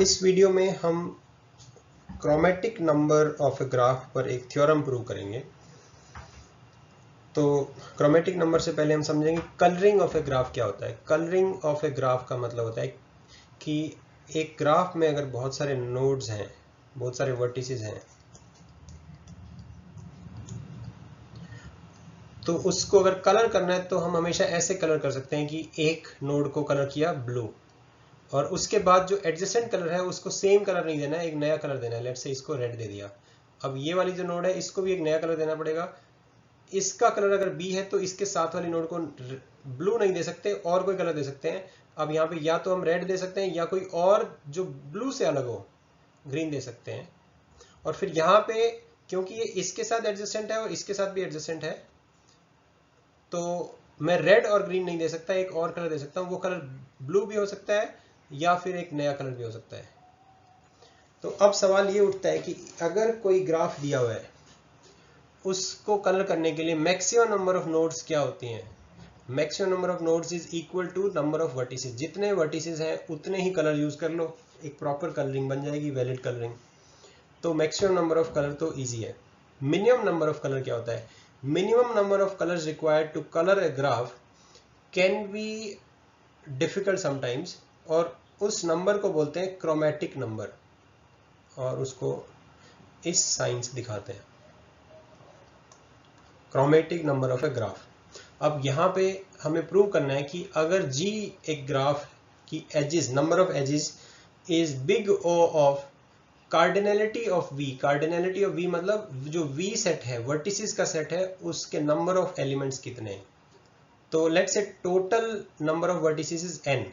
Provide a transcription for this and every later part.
इस वीडियो में हम chromatic number of a graph पर एक थ्योरम प्रूव करेंगे। तो क्रोमेटिक नंबर से पहले हम समझेंगे कलरिंग ऑफ ए ग्राफ क्या होता है। कलरिंग ऑफ ए ग्राफ का मतलब होता है कि एक ग्राफ में अगर बहुत सारे नोड्स हैं, बहुत सारे वर्टिसेस हैं, तो उसको अगर कलर करना है तो हम हमेशा ऐसे कलर कर सकते हैं कि एक नोड को कलर किया ब्लू और उसके बाद जो एडजेसेंट कलर है उसको सेम कलर नहीं देना है, एक नया कलर देना है। लेट्स से इसको रेड दे दिया। अब ये वाली जो नोड है इसको भी एक नया कलर देना पड़ेगा। इसका कलर अगर बी है तो इसके साथ वाली नोड को ब्लू नहीं दे सकते, और कोई कलर दे सकते हैं। अब यहाँ पे या तो हम रेड दे सकते हैं या कोई और जो ब्लू से अलग हो, ग्रीन दे सकते हैं। और फिर यहाँ पे क्योंकि ये इसके साथ एडजस्टेंट है और इसके साथ भी एडजस्टेंट है, तो मैं रेड और ग्रीन नहीं दे सकता, एक और कलर दे सकता हूँ। वो कलर ब्लू भी हो सकता है या फिर एक नया कलर भी हो सकता है। तो अब सवाल ये उठता है कि अगर कोई ग्राफ दिया हुआ है, उसको कलर करने के लिए मैक्सिमम नंबर ऑफ नोड्स क्या होती हैं। Maximum number of nodes is equal to number of vertices. जितने वर्टिसेस हैं उतने ही कलर यूज कर लो, एक प्रॉपर कलरिंग बन जाएगी, वैलिड कलरिंग। तो मैक्सिमम नंबर ऑफ कलर तो इजी है। मिनिमम नंबर ऑफ कलर क्या होता है? Minimum number of colours required to colour a graph can be difficult sometimes, और उस नंबर को बोलते हैं क्रोमेटिक नंबर, और उसको इस साइन से दिखाते हैं, chromatic number of a graph. अब यहाँ पे हमें प्रूव करना है कि अगर G एक ग्राफ की edges, number of edges is big O of cardinality of V। Cardinality of V मतलब जो V सेट है, वर्टिसेस का सेट है, उसके नंबर ऑफ एलिमेंट्स कितने हैं। तो let's say total number of vertices is n।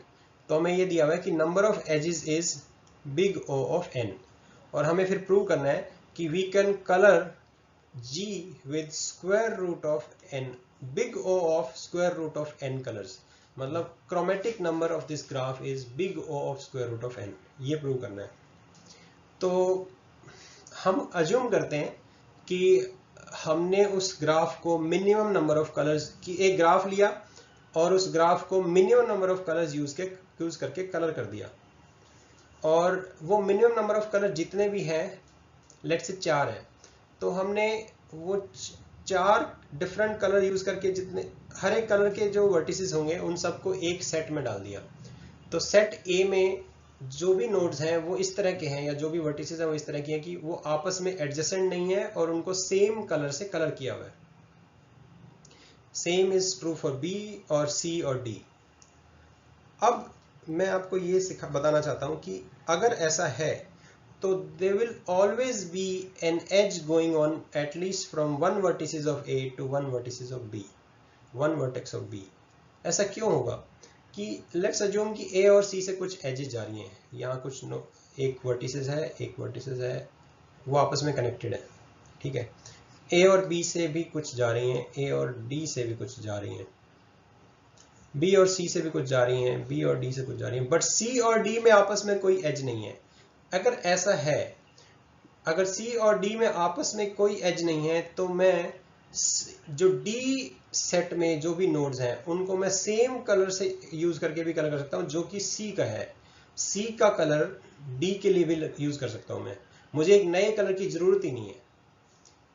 तो हमें ये दिया हुआ है कि number of edges is big O of n, और हमें फिर प्रूव करना है कि we can colour G with square root of n, big O of square root of n colors। मतलब chromatic number of this graph is big O of square root of n। ये prove करना है। तो हम assume करते हैं कि हमने उस ग्राफ को मिनिमम नंबर ऑफ कलर्स की एक ग्राफ लिया और उस ग्राफ को minimum number of colours use करके कलर कर दिया, और वो मिनिमम नंबर ऑफ कलर जितने भी हैं, लेट्स से 4 है, तो हमने वो 4 डिफरेंट कलर यूज करके जितने हर एक कलर के जो वर्टिसेस होंगे उन सबको एक सेट में डाल दिया। तो सेट ए में जो भी नोड्स हैं वो इस तरह के हैं, या जो भी वर्टिसेस हैं वो इस तरह की हैं कि वो आपस में एडजेसेंट नहीं है और उनको सेम कलर से कलर किया हुआ है। Same is true for B और सी और डी। अब मैं आपको ये बताना चाहता हूं कि अगर ऐसा है तो there will always be an edge going on at least from one vertices of A to one vertices of B, one vertex of B। ऐसा क्यों होगा कि let's assume कि A और C से कुछ edges जा रही हैं, यहाँ कुछ एक vertices है, एक vertices है, वो आपस में connected है, ठीक है। A और B से भी कुछ जा रही हैं, A और D से भी कुछ जा रही हैं, B और C से भी कुछ जा रही हैं, B और D से कुछ जा रही हैं, बट C और D में आपस में कोई एज नहीं है। अगर ऐसा है, अगर C और D में आपस में कोई एज नहीं है, तो मैं जो D सेट में जो भी नोड्स हैं उनको मैं सेम कलर से यूज करके भी कलर कर सकता हूं जो कि C का है। C का कलर D के लिए भी यूज कर सकता हूं मैं। मुझे एक नए कलर की जरूरत ही नहीं है।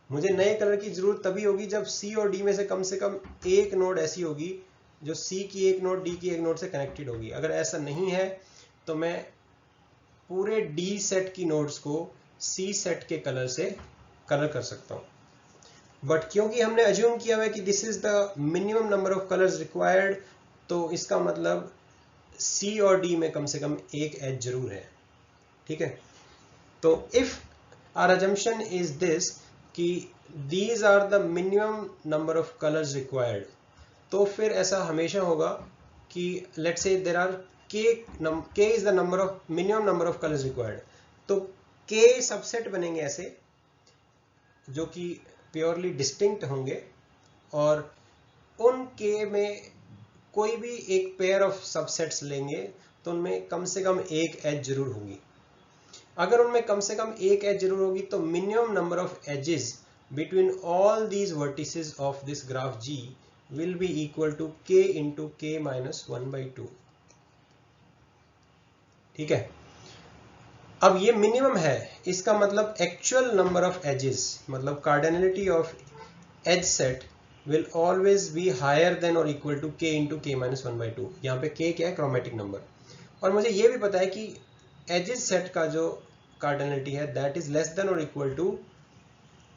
मुझे नए कलर की जरूरत तभी होगी जब C और D में से कम एक नोड ऐसी होगी जो C की एक नोड D की एक नोड से कनेक्टेड होगी। अगर ऐसा नहीं है तो मैं पूरे D सेट की नोड्स को C सेट के कलर से कलर कर सकता हूं। बट क्योंकि हमने अज्यूम किया हुआ है कि this is the minimum number of colours required, तो इसका मतलब C और D में कम से कम एक एज जरूर है, ठीक है। तो if our assumption is this कि these are the minimum number of colors required, तो फिर ऐसा हमेशा होगा कि let's say there are k is the number of minimum number of colors required। तो k सबसेट बनेंगे ऐसे जो कि प्योरली डिस्टिंक्ट होंगे, और उन k में कोई भी एक पेयर ऑफ सबसेट्स लेंगे तो उनमें कम से कम एक एज जरूर होगी। अगर उनमें कम से कम एक एज जरूर होगी तो minimum number of edges between all these vertices of this graph G will be equal to k into k minus 1/2, ठीक है। अब ये मिनिमम है, इसका मतलब एक्चुअल नंबर ऑफ एजेस, मतलब cardinality of edge set will always be higher than और equal to k into k minus 1/2। यहाँ पे k क्या है, क्रोमेटिक नंबर। और मुझे ये भी पता है कि एजेस सेट का जो कार्डिनलिटी है दैट इज लेस देन और equal to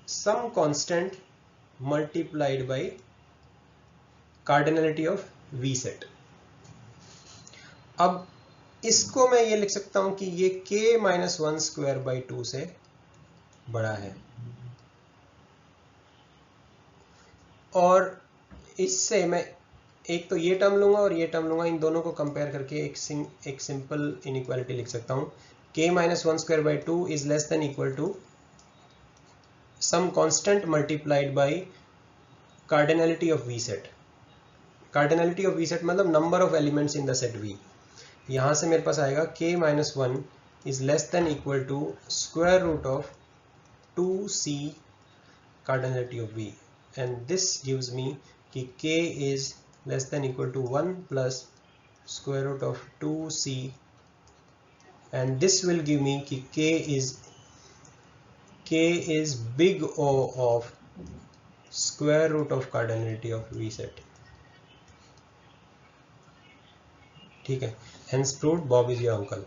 some constant multiplied by cardinality of v set. अब इसको मैं ये लिख सकता हूं कि ये k माइनस 1/2 से बड़ा है, और इससे मैं एक तो ये टर्म लूंगा और ये टर्म लूंगा, इन दोनों को कंपेयर करके एक सिंपल इनइक्वालिटी लिख सकता हूं। k minus 1/2 is less than equal to some constant multiplied by cardinality of v set. Cardinality of v set मतलब number of elements in the set v। यहां से मेरे पास आएगा k minus 1 is less than equal to square root of 2c cardinality of v, and this gives me कि k is less than equal to 1 plus square root of 2c, and this will give me कि k is big O of square root of cardinality of v set। ठीक है, hence proved Bob is your uncle।